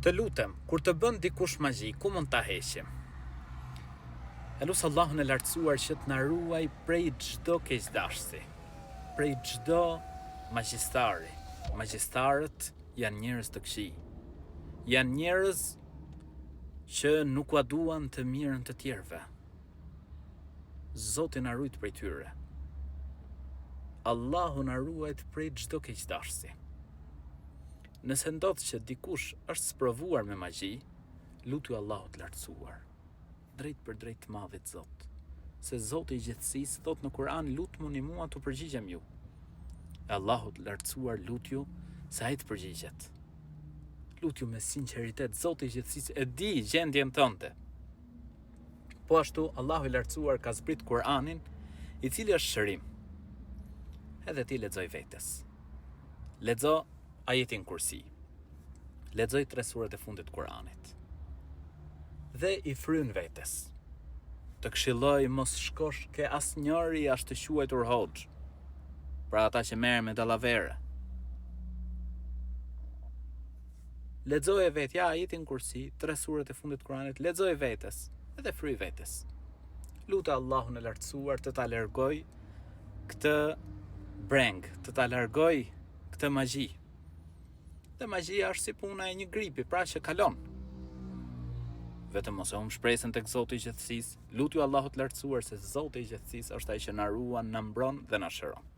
Të lutem, kur të bën dikush magji, ku mund ta heqim? Elus Allahun e lartësuar që të na ruaj prej çdo keqdashësi, prej çdo magjistari. Magjistarët janë njerëz të këqij. Janë njerëz që nuk ua duan të mirën të tjerëve. Zoti na ruaj prej tyre. Allahu na ruaj prej çdo keqdashësi. Nëse ndodh që dikush është sprovuar me magji, lutju Allahut lartësuar, drejt për drejt të madhit Zot. Se Zoti i gjithësisë thot në Kur'an, lutmuni mua të përgjigjem ju. E Allahut lartësuar lutju se ai të përgjigjet. Lutju me sinqeritet, Zoti i gjithësisë e di gjendjen tënde. Po ashtu Allahu i lartësuar ka zbrit Kur'anin, i cili është shërim. Edhe ti lexoj vetes. Lexo ajetin Kursi. Lexoj 3 surat e fundit të Kur'anit. Dhe i fryn vetes. Të këshilloj mos shkosh ke asnjëri ashtë të quajtur hoxh. Pra ata që merren me dallavere. Lexoje vetja ajetin Kursi, 3 surat e fundit të Kur'anit, lexoje vetes, edhe fryj vetes. Lutë Allahun e lartësuar të ta largoj këtë breng, të ta largoj këtë magji. Dhe magjia është si puna e një gripi, pra që kalon. Vetëm mos e humb shpresën tek Zoti i gjithësisë, lutju Allahut lartësuar se Zoti i gjithësisë është ai që na ruan, na mbron dhe na shëron.